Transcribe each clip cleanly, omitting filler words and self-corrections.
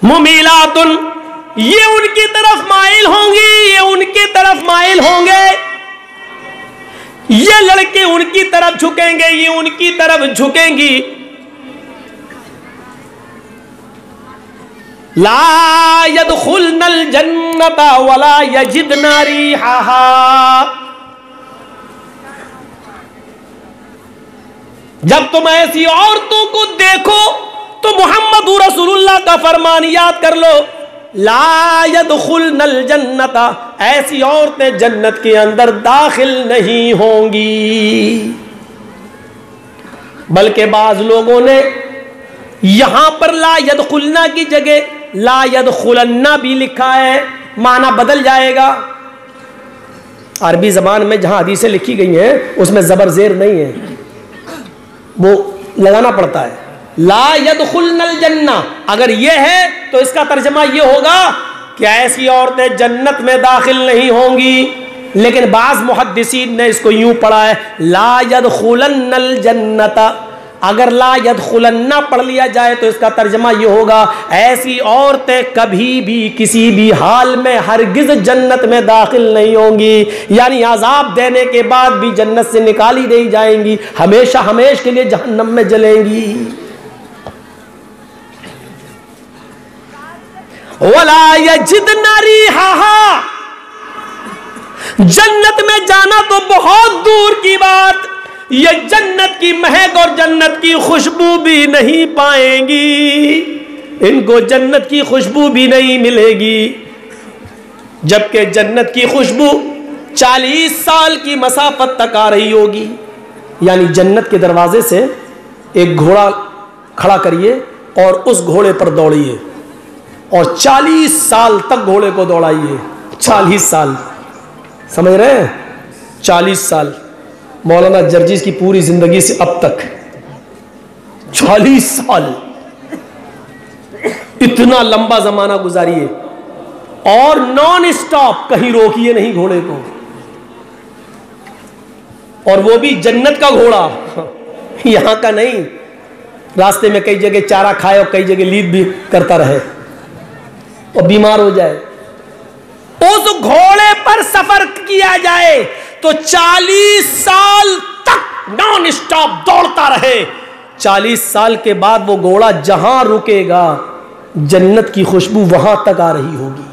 मुमीलातुन, ये उनकी तरफ माइल होंगी, ये उनकी तरफ माइल होंगे, ये लड़के उनकी तरफ झुकेंगे, ये उनकी तरफ झुकेंगी। ला यदखुलनल जन्नता वला यजिदना रिहाहा। जब तुम ऐसी औरतों को देखो तो मोहम्मद रसूलुल्लाह का फरमान याद कर लो, ला यदखुलनल जन्नता, ऐसी औरतें जन्नत के अंदर दाखिल नहीं होंगी। बल्कि बाज लोगों ने यहां पर ला यदखुलना की जगह ला यदखुलन्ना भी लिखा है, माना बदल जाएगा। अरबी जबान में जहां हदीसें लिखी गई हैं उसमें जबर जेर नहीं है, वो लगाना पड़ता है। ला यदखुलनल जन्ना, अगर यह है तो इसका तर्जमा यह होगा कि ऐसी औरतें जन्नत में दाखिल नहीं होंगी। लेकिन बाज मुहद्दिसीन ने इसको यूं पढ़ा है, ला यदखुलन्नल जन्नता। अगर ला यदखुलन्ना पढ़ लिया जाए तो इसका तर्जमा यह होगा, ऐसी औरतें कभी भी किसी भी हाल में हरगिज जन्नत में दाखिल नहीं होंगी, यानी अजाब देने के बाद भी जन्नत से निकाली नहीं जाएंगी, हमेशा हमेश के लिए जहन्नम में जलेंगी। वला यजिदना रिहाहा, जन्नत में जाना तो बहुत दूर की बात, ये जन्नत की महक और जन्नत की खुशबू भी नहीं पाएंगी, इनको जन्नत की खुशबू भी नहीं मिलेगी। जबकि जन्नत की खुशबू 40 साल की मसाफत तक आ रही होगी। यानी जन्नत के दरवाजे से एक घोड़ा खड़ा करिए और उस घोड़े पर दौड़िए और 40 साल तक घोड़े को दौड़ाइए। 40 साल, समझ रहे हैं? 40 साल मौलाना जर्जिस की पूरी जिंदगी से अब तक 40 साल, इतना लंबा जमाना गुजारिए और नॉन स्टॉप, कहीं रोकिए नहीं घोड़े को, और वो भी जन्नत का घोड़ा, यहां का नहीं। रास्ते में कई जगह चारा खाए और कई जगह लीद भी करता रहे और बीमार हो जाए। उस घोड़े पर सफर किया जाए तो 40 साल तक नॉन स्टॉप दौड़ता रहे। 40 साल के बाद वो घोड़ा जहां रुकेगा जन्नत की खुशबू वहां तक आ रही होगी,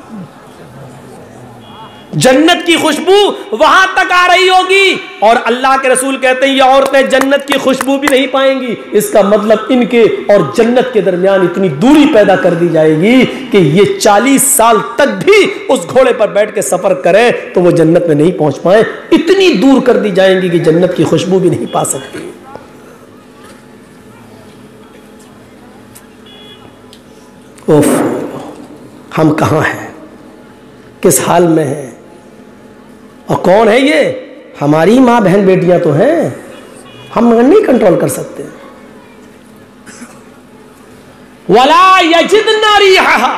जन्नत की खुशबू वहां तक आ रही होगी। और अल्लाह के रसूल कहते हैं ये औरतें जन्नत की खुशबू भी नहीं पाएंगी। इसका मतलब इनके और जन्नत के दरमियान इतनी दूरी पैदा कर दी जाएगी कि ये 40 साल तक भी उस घोड़े पर बैठ के सफर करें तो वो जन्नत में नहीं पहुंच पाए। इतनी दूर कर दी जाएंगी कि जन्नत की खुशबू भी नहीं पा सकती। उफ, हम कहां हैं, किस हाल में हैं, और कौन है ये? हमारी माँ बहन बेटियां तो हैं, हम नहीं कंट्रोल कर सकते। वला यजिदना रिहाहा,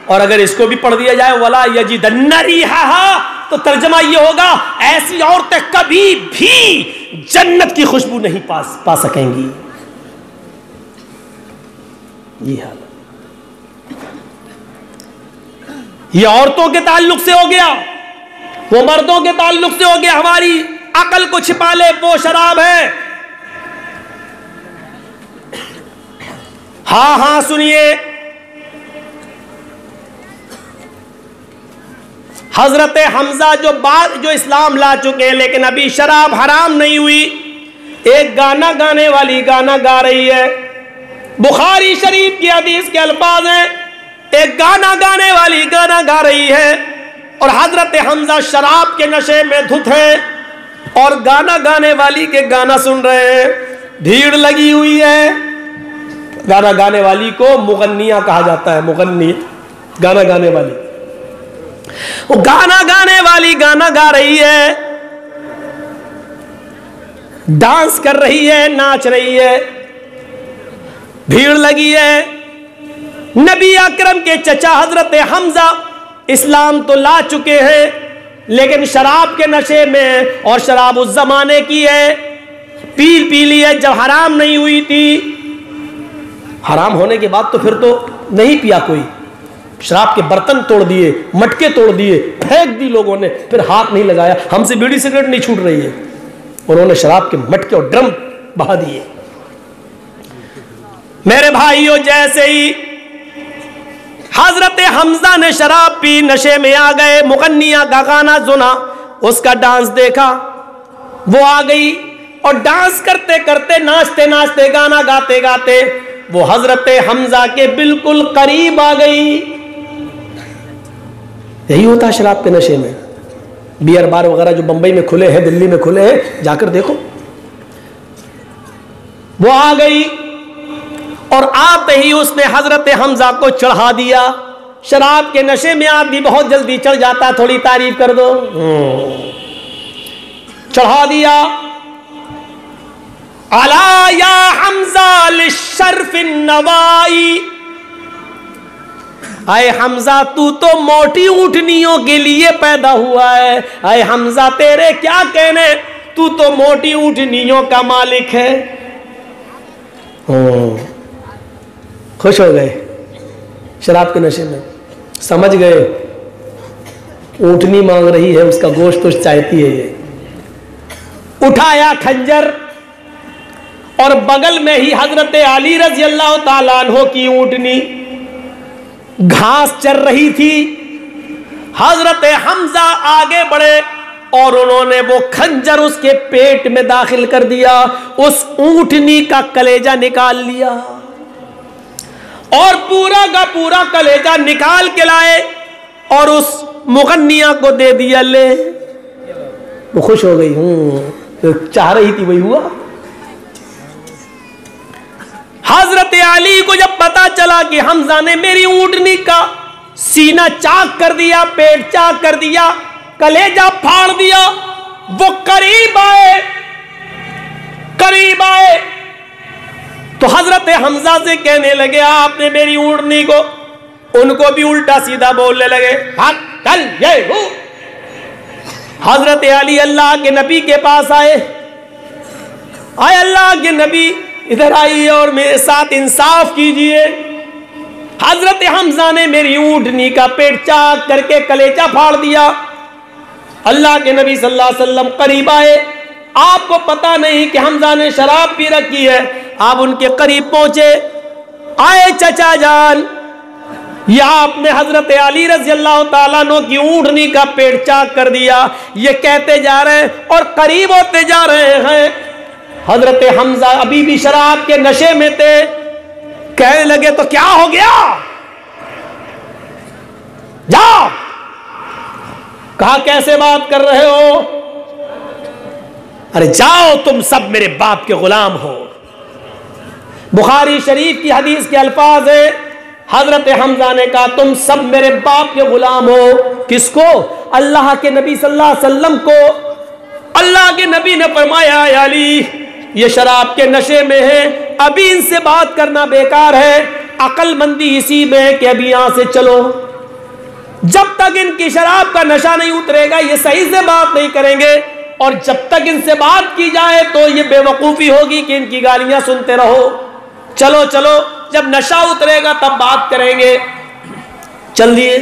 और अगर इसको भी पढ़ दिया जाए वला यजिदन्ना रिहाहा तो तर्जमा ये होगा ऐसी औरतें कभी भी जन्नत की खुशबू नहीं पा सकेंगी। ये हाल ये औरतों के ताल्लुक से हो गया, वो मर्दों के ताल्लुक से हो गया। हमारी अकल को छिपा ले वो शराब है। हाँ हाँ सुनिए, हजरत हमजा जो इस्लाम ला चुके हैं लेकिन अभी शराब हराम नहीं हुई, एक गाना गाने वाली गाना गा रही है। बुखारी शरीफ की हदीस के अल्फाज हैं, एक गाना गाने वाली गाना गा रही है और हजरत हमजा शराब के नशे में धुत है और गाना गाने वाली के गाना सुन रहे हैं। भीड़ लगी हुई है। गाना गाने वाली को मुगन्निया कहा जाता है, मुगन्नी, गाना गाने वाली। वो गाना गाने वाली गाना गा रही है, डांस कर रही है, नाच रही है, भीड़ लगी है। नबी अकरम के चचा हजरत हमजा इस्लाम तो ला चुके हैं लेकिन शराब के नशे में, और शराब उस जमाने की है, पी ली है जब हराम नहीं हुई थी। हराम होने के बाद तो फिर तो नहीं पिया कोई, शराब के बर्तन तोड़ दिए, मटके तोड़ दिए, फेंक दी लोगों ने, फिर हाथ नहीं लगाया। हमसे बीड़ी सिगरेट नहीं छूट रही है, उन्होंने शराब के मटके और ड्रम बहा दिए। मेरे भाइयों, जैसे ही हजरत हमजा ने शराब पी, नशे में आ गए, मुगन्निया का गाना सुना, उसका डांस देखा, वो आ गई और डांस करते करते, नाचते नाचते, गाना गाते गाते वो हजरत हमजा के बिल्कुल करीब आ गई। यही होता है शराब के नशे में। बियर बार वगैरह जो बंबई में खुले हैं, दिल्ली में खुले हैं, जाकर देखो। वो आ गई और आते ही उसने हजरत हमजा को चढ़ा दिया। शराब के नशे में आदमी बहुत जल्दी चढ़ जाता, थोड़ी तारीफ कर दो, चढ़ा दिया। अला या हमजा लिशर्फिन नवाई, आए हमजा तू तो मोटी ऊँटनियों के लिए पैदा हुआ है। आए हमजा तेरे क्या कहने, तू तो मोटी ऊँटनियों का मालिक है। खुश हो गए शराब के नशे में, समझ गए ऊँटनी मांग रही है, उसका गोश्त तो चाहती है ये। उठाया खंजर और बगल में ही हजरत अली रज़ी अल्लाह ताला अन्हो की ऊँटनी घास चर रही थी। हजरत हमजा आगे बढ़े और उन्होंने वो खंजर उसके पेट में दाखिल कर दिया, उस ऊँटनी का कलेजा निकाल लिया और पूरा का पूरा कलेजा निकाल के लाए और उस मुगन्निया को दे दिया। ले, वो खुश हो गई, चाह रही थी वही हुआ। हजरत अली को जब पता चला कि हमजा ने मेरी ऊँटनी का सीना चाक कर दिया, पेट चाक कर दिया, कलेजा फाड़ दिया, वो करीब आए तो हजरत हमजा से कहने लगे, आपने मेरी ऊँटनी को, उनको भी उल्टा सीधा बोलने लगे, भाग चल ये हो। हजरत अली अल्लाह के नबी के पास आए, अल्लाह के नबी इधर आइए और मेरे साथ इंसाफ कीजिए। हजरत हमजा ने मेरी ऊँटनी का पेट चाक करके कलेजा फाड़ दिया। अल्लाह के नबी सल्लल्लाहु अलैहि वसल्लम करीब आए, आपको पता नहीं कि हमजा ने शराब पी रखी है। आप उनके करीब पहुंचे, आए चचा जान, यह आपने हजरत अली रज़ी अल्लाह ताला अन्हु की ऊँटनी का पेट चाक कर दिया, ये कहते जा रहे हैं और करीब होते जा रहे हैं। हजरत हमजा अभी भी शराब के नशे में थे, कहने लगे, तो क्या हो गया, जाओ। कहा कैसे बात कर रहे हो, अरे जाओ तुम सब मेरे बाप के गुलाम हो। बुखारी शरीफ की हदीस के अल्फाज है, हजरत हमजा ने कहा तुम सब मेरे बाप के गुलाम हो। किसको? अल्लाह के नबी सल्लल्लाहु अलैहि वसल्लम को। अल्लाह के नबी ने फरमाया, अली ये शराब के नशे में है, अभी इनसे बात करना बेकार है, अक्लमंदी इसी में है कि अभी यहां से चलो। जब तक इनकी शराब का नशा नहीं उतरेगा ये सही से बात नहीं करेंगे, और जब तक इनसे बात की जाए तो ये बेवकूफ़ी होगी कि इनकी गालियां सुनते रहो। चलो चलो, जब नशा उतरेगा तब बात करेंगे। चल दिए,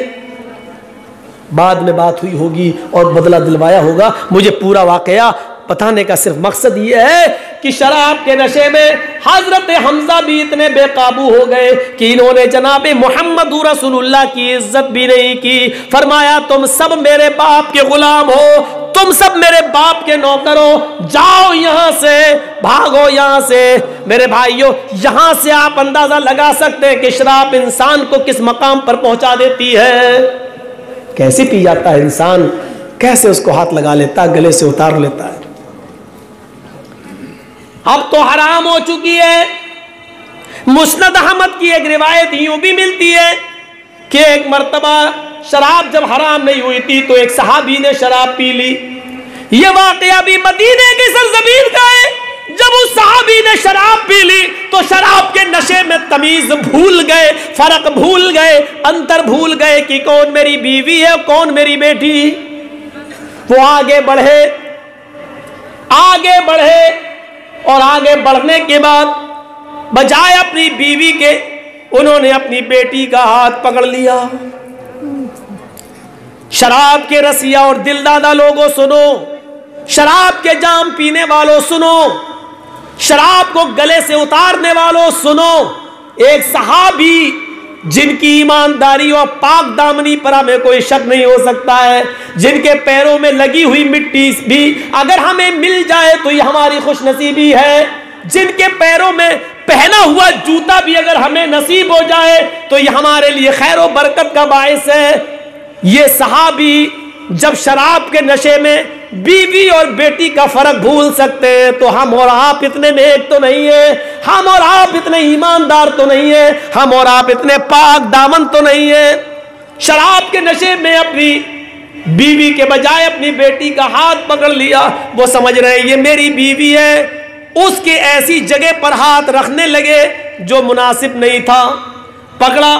बाद में बात हुई होगी और बदला दिलवाया होगा। मुझे पूरा वाकया बताने का सिर्फ मकसद ये है कि शराब के नशे में हजरत हमजा भी इतने बेकाबू हो गए कि इन्होंने जनाब मोहम्मद रसूलुल्लाह की इज्जत भी नहीं की। फरमाया तुम सब मेरे बाप के गुलाम हो, तुम सब मेरे बाप के नौकर हो, जाओ यहां से, भागो यहां से। मेरे भाइयों, यहां से आप अंदाजा लगा सकते हैं कि शराब इंसान को किस मकाम पर पहुंचा देती है। कैसे पी जाता है इंसान, कैसे उसको हाथ लगा लेता है, गले से उतार लेता है। अब तो हराम हो चुकी है। मुस्नद अहमद की एक रिवायत यूं भी मिलती है कि एक मर्तबा शराब जब हराम नहीं हुई थी तो एक सहाबी ने शराब पी ली। यह वाकया भी मदीने की सरजमीन का है। जब उस सहाबी ने शराब पी ली तो शराब के नशे में तमीज भूल गए, फर्क भूल गए, अंतर भूल गए कि कौन मेरी बीवी है, कौन मेरी बेटी। वो आगे बढ़े और आगे बढ़ने के बाद बजाय अपनी बीवी के उन्होंने अपनी बेटी का हाथ पकड़ लिया। शराब के रसिया और दिलदादा लोगों सुनो, शराब के जाम पीने वालों सुनो, शराब को गले से उतारने वालों सुनो। एक सहाबी जिनकी ईमानदारी और पाक दामनी पर हमें कोई शक नहीं हो सकता है, जिनके पैरों में लगी हुई मिट्टी भी अगर हमें मिल जाए तो ये हमारी खुशनसीबी है, जिनके पैरों में पहना हुआ जूता भी अगर हमें नसीब हो जाए तो ये हमारे लिए खैर और बरकत का बायस है। ये सहाबी जब शराब के नशे में बीवी और बेटी का फर्क भूल सकते हैं तो हम और आप इतने नेक तो नहीं है, हम और आप इतने ईमानदार तो नहीं है, हम और आप इतने पाक दामन तो नहीं है। शराब के नशे में अपनी बीवी के बजाय अपनी बेटी का हाथ पकड़ लिया, वो समझ रहे ये मेरी बीवी है, उसके ऐसी जगह पर हाथ रखने लगे जो मुनासिब नहीं था, पकड़ा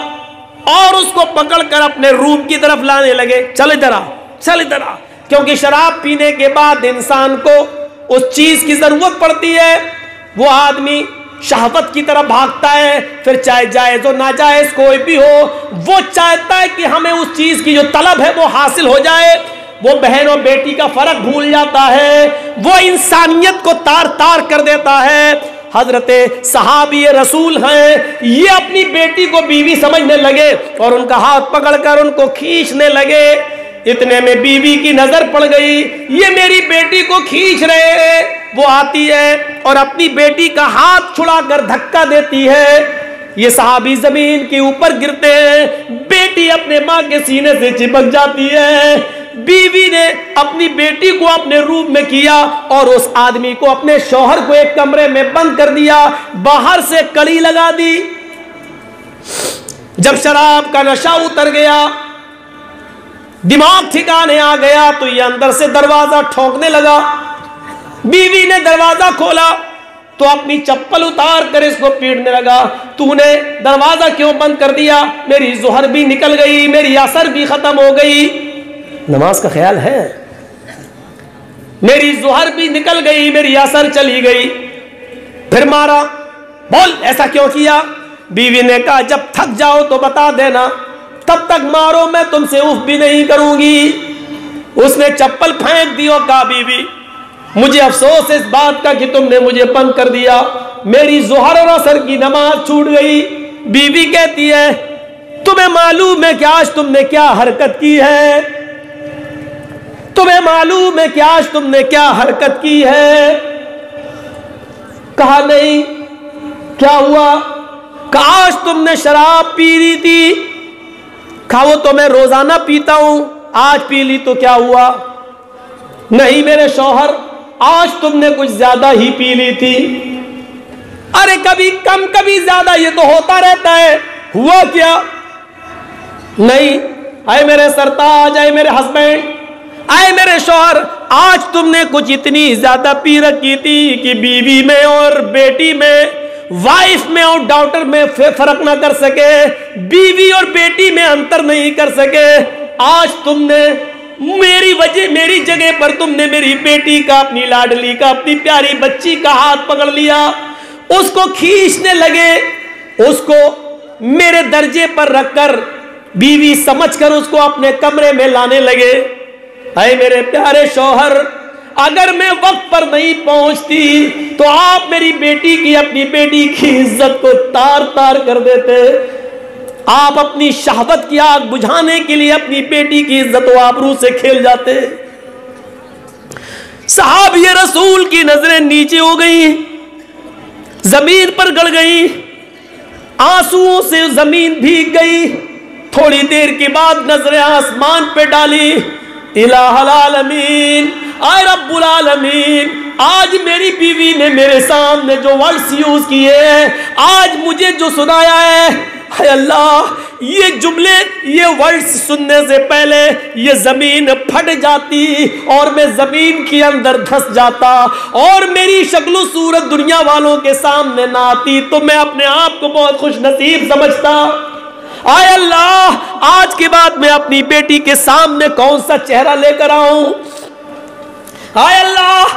और उसको पकड़कर अपने रूम की तरफ लाने लगे। चल इधर आ, चल इधर आ। क्योंकि शराब पीने के बाद इंसान को उस चीज की जरूरत पड़ती है, वो आदमी शहवत की तरफ भागता है, फिर चाहे जायज हो नाजायज कोई भी हो, वो चाहता है कि हमें उस चीज की जो तलब है वो हासिल हो जाए। वो बहन और बेटी का फर्क भूल जाता है, वो इंसानियत को तार तार कर देता है। हजरते सहाबी रसूल हैं, ये अपनी बेटी को बीवी समझने लगे और उनका हाथ पकड़कर उनको खींचने लगे। इतने में बीवी की नजर पड़ गई, ये मेरी बेटी को खींच रहे हैं। वो आती है और अपनी बेटी का हाथ छुड़ाकर धक्का देती है। ये सहाबी जमीन के ऊपर गिरते हैं, बेटी अपने माँ के सीने से चिपक जाती है। बीवी ने अपनी बेटी को अपने रूम में किया और उस आदमी को, अपने शौहर को एक कमरे में बंद कर दिया, बाहर से कड़ी लगा दी। जब शराब का नशा उतर गया, दिमाग ठिकाने आ गया, तो ये अंदर से दरवाजा ठोंकने लगा। बीवी ने दरवाजा खोला तो अपनी चप्पल उतार कर इसको पीटने लगा। तूने दरवाजा क्यों बंद कर दिया? मेरी जोहर भी निकल गई, मेरी असर भी खत्म हो गई। नमाज का ख्याल है? मेरी जोहर भी निकल गई, मेरी असर चली गई। फिर मारा। बोल ऐसा क्यों किया? बीवी ने कहा जब थक जाओ तो बता देना, तब तक मारो, मैं तुमसे उफ भी नहीं करूंगी। उसने चप्पल फेंक दी और कहा बीवी मुझे अफसोस इस बात का कि तुमने मुझे बंद कर दिया, मेरी जोहर और असर की नमाज छूट गई। बीवी कहती है तुम्हें मालूम है कि आज तुमने क्या हरकत की है? तुम्हें मालूम है कि आज तुमने क्या हरकत की है? कहा नहीं। क्या हुआ? कहा आज तुमने शराब पी ली थी। कहा वो तो मैं रोजाना पीता हूं, आज पी ली तो क्या हुआ? नहीं मेरे शौहर, आज तुमने कुछ ज्यादा ही पी ली थी। अरे कभी कम कभी ज्यादा, ये तो होता रहता है। हुआ क्या? नहीं। आए मेरे सरताज, आए मेरे हस्बैंड, आए मेरे शौहर, आज तुमने कुछ इतनी ज्यादा पी रखी थी कि बीवी में और बेटी में, वाइफ में और डॉटर में फर्क ना कर सके, बीवी और बेटी में अंतर नहीं कर सके। आज तुमने मेरी वजह, मेरी जगह पर तुमने मेरी बेटी का, अपनी लाडली का, अपनी प्यारी बच्ची का हाथ पकड़ लिया, उसको खींचने लगे, उसको मेरे दर्जे पर रखकर बीवी समझकर उसको अपने कमरे में लाने लगे। अरे मेरे प्यारे शौहर, अगर मैं वक्त पर नहीं पहुंचती तो आप मेरी बेटी की, अपनी बेटी की इज्जत को तार तार कर देते। आप अपनी शहवत की आग बुझाने के लिए अपनी बेटी की इज्जत व आबरू से खेल जाते। सहाबी रसूल की नजरें नीचे हो गई, जमीन पर गड़ गई, आंसुओं से जमीन भीग गई। थोड़ी देर के बाद नजरें आसमान पे डाली। इलाहुल आलमीन, आए रब्बुल आलमीन, आज मेरी बीवी ने मेरे सामने जो वर्ड्स यूज किए हैं, आज मुझे जो सुनाया है, हाय अल्लाह, ये जुमले, ये वर्ड्स सुनने से पहले ये जमीन फट जाती और मैं जमीन के अंदर धंस जाता और मेरी शक्ल सूरत दुनिया वालों के सामने ना आती तो मैं अपने आप को बहुत खुश नसीब समझता। आय अल्लाह, आज के बाद मैं अपनी बेटी के सामने कौन सा चेहरा लेकर आऊं? आय अल्लाह,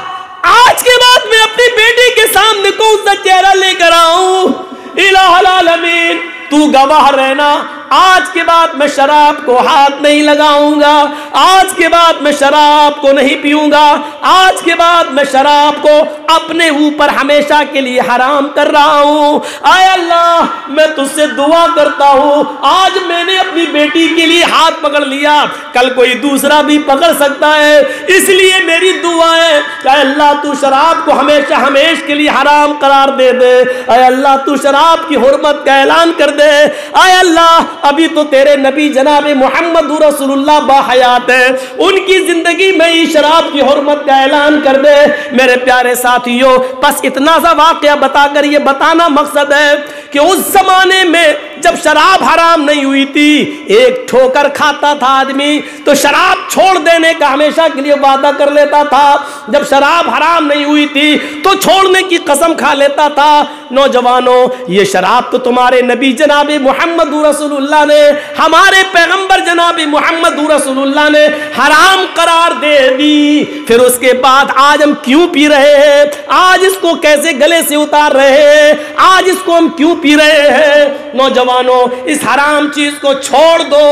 आज के बाद मैं अपनी बेटी के सामने कौन सा चेहरा लेकर आऊं? इलाहुल आलमीन, तू गवाह रहना, आज के बाद मैं शराब को हाथ नहीं लगाऊंगा, आज के बाद मैं शराब को नहीं पीऊंगा, आज के बाद मैं शराब को अपने ऊपर हमेशा के लिए हराम कर रहा हूं। आय अल्लाह, मैं तुझसे दुआ करता हूं, आज मैंने अपनी बेटी के लिए हाथ पकड़ लिया, कल कोई दूसरा भी पकड़ सकता है, इसलिए मेरी दुआ है कि अल्लाह तू शराब को हमेशा हमेशा के लिए हराम करार दे दे। आय अल्लाह तू शराब की हुर्मत का ऐलान कर दे। आय अल्लाह, अभी तो तेरे नबी जनाब मोहम्मद रसूलुल्लाह बाहयात है, उनकी जिंदगी में ही शराब की हुर्मत का ऐलान कर दे। मेरे प्यारे साथियों, बस इतना सा वाकया बताकर ये बताना मकसद है कि उस जमाने में जब शराब हराम नहीं हुई थी, एक ठोकर खाता था आदमी तो शराब छोड़ देने का हमेशा के लिए वादा कर लेता था। जब शराब हराम नहीं हुई थी तो छोड़ने की कसम खा लेता था। नौजवानों, ये शराब तो तुम्हारे नबी जनाब मोहम्मद रसूलुल्लाह ने, हमारे पैगंबर जनाब मोहम्मद रसूलुल्लाह ने हराम करार दे दी। फिर उसके बाद आज हम क्यों पी रहे हैं? आज इसको कैसे गले से उतार रहे हैं? आज इसको हम क्यों पी रहे हैं? नौजवानों, इस हराम चीज को छोड़ दो।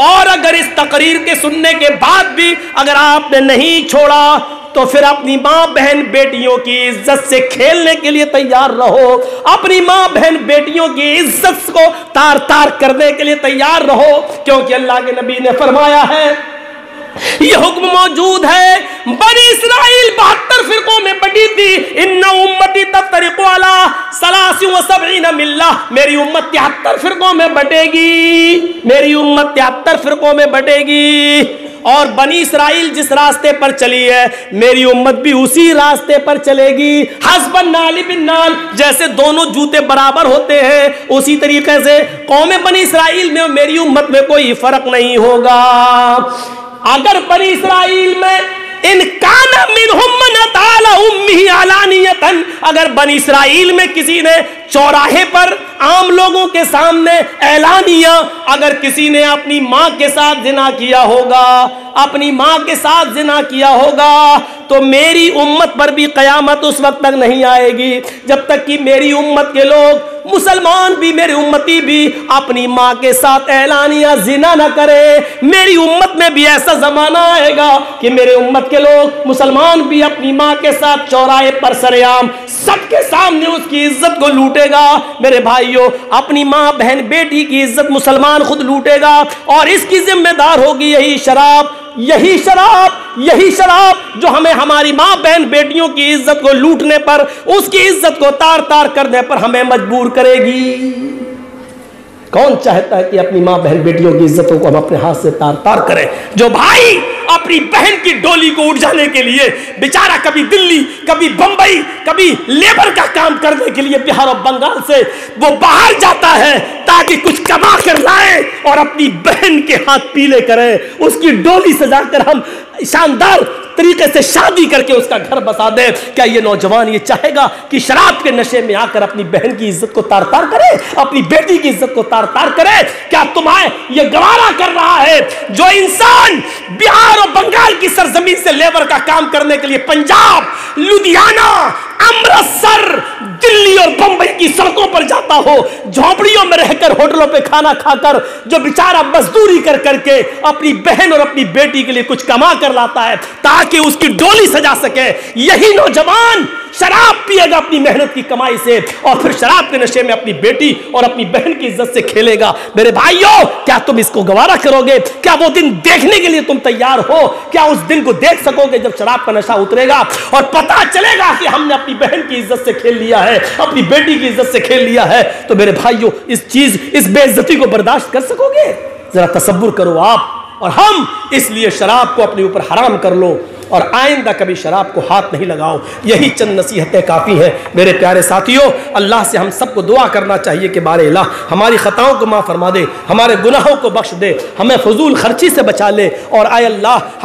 और अगर इस तकरीर के सुनने के बाद भी अगर आपने नहीं छोड़ा तो फिर अपनी माँ बहन बेटियों की इज्जत से खेलने के लिए तैयार रहो। अपनी माँ बहन बेटियों की इज्जत को तार तार करने के लिए तैयार रहो, क्योंकि अल्लाह के नबी ने फरमाया है, ये हुक्म मौजूद है, बनी इस्राइल 72 फिरकों में बटी थी। इन्ना उम्मती तफ्तरिकु अला सलासी व सबईन मिल्ला, मेरी उम्मत 73 फिरकों में बटेगी, मेरी उम्मत 73 फिरकों में बटेगी। और बनी इस्राइल जिस रास्ते पर चली है, मेरी उम्मत भी उसी रास्ते पर चलेगी। हस्बन नाली बिन नाल, जैसे दोनों जूते बराबर होते हैं, उसी तरीके से कौम बनी इस्राइल में मेरी उम्मत में कोई फर्क नहीं होगा। अगर बनी इस्राइल में इनकाना मिनहुम मन ताला उम्मी अलानियतन, अगर बनी इस्राइल में किसी ने चौराहे पर आम लोगों के सामने ऐलानिया अगर किसी ने अपनी माँ के साथ जिना किया होगा, अपनी माँ के साथ जिना किया होगा, तो मेरी उम्मत पर भी कयामत उस वक्त तक नहीं आएगी जब तक कि मेरी उम्मत के लोग, मुसलमान भी, मेरी उम्मती भी अपनी माँ के साथ ऐलानिया जिना न करे। मेरी उम्मत में भी ऐसा जमाना आएगा कि मेरे उम्मत के लोग, मुसलमान भी अपनी माँ के साथ चौराहे पर सरेआम सबके सामने उसकी इज्जत को लूटेगा। मेरे भाइयों, अपनी माँ बहन बेटी की इज्जत मुसलमान खुद लूटेगा और इसकी जिम्मेदार होगी यही शराब, यही शराब, यही शराब जो हमें हमारी माँ बहन बेटियों की इज्जत को लूटने पर, उसकी इज्जत को तार तार करने पर हमें मजबूर करेगी। कौन चाहता है कि अपनी माँ बहन बेटियों की इज्जतों को हम अपने हाथ से तार तार करें? जो भाई अपनी बहन की डोली को उठ जाने के लिए बेचारा कभी दिल्ली, कभी बंबई, कभी लेबर का काम करने के लिए बिहार और बंगाल से वो बाहर जाता है ताकि कुछ कमा कर लाए और अपनी बहन के हाथ पीले करें, उसकी डोली सजाकर हम शानदार तरीके से शादी करके उसका घर बसा दे। क्या ये नौजवान ये चाहेगा कि शराब के नशे में आकर अपनी बहन की इज्जत को तार तार करे, अपनी बेटी की इज्जत को तार तार करे? क्या तुम्हें ये गवारा कर रहा है जो इंसान बिहार और बंगाल की सरजमीन से लेबर का काम करने के लिए पंजाब, लुधियाना, अमृतसर, दिल्ली और बंबई की सड़कों पर जाता हो, झोपड़ियों में रहकर, होटलों पे खाना खाकर, जो बेचारा मजदूरी कर करके अपनी बहन और अपनी बेटी के लिए कुछ कमा कर लाता है ताकि उसकी डोली सजा सके, यही नौजवान शराब पिएगा अपनी मेहनत की कमाई से और फिर शराब के नशे में अपनी बेटी और अपनी बहन की इज्जत से खेलेगा। मेरे भाइयों, क्या तुम इसको गवारा करोगे? क्या वो दिन देखने के लिए तुम तैयार हो? क्या उस दिन को देख सकोगे जब शराब का नशा उतरेगा और पता चलेगा कि हमने अपनी बहन की इज्जत से खेल लिया है, अपनी बेटी की इज्जत से खेल लिया है? तो मेरे भाइयों, इस बेइज्जती को बर्दाश्त कर सकोगे? जरा तसव्वुर करो आप और हम। इसलिए शराब को अपने ऊपर हराम कर लो और आइंदा कभी शराब को हाथ नहीं लगाओ। यही चंद नसीहतें काफ़ी हैं मेरे प्यारे साथियों। अल्लाह से हम सबको दुआ करना चाहिए कि बारे अल्लाह हमारी ख़ताओं को माफ़ फरमा दे, हमारे गुनाहों को बख्श दे, हमें फजूल खर्ची से बचा ले और आए अल्लाह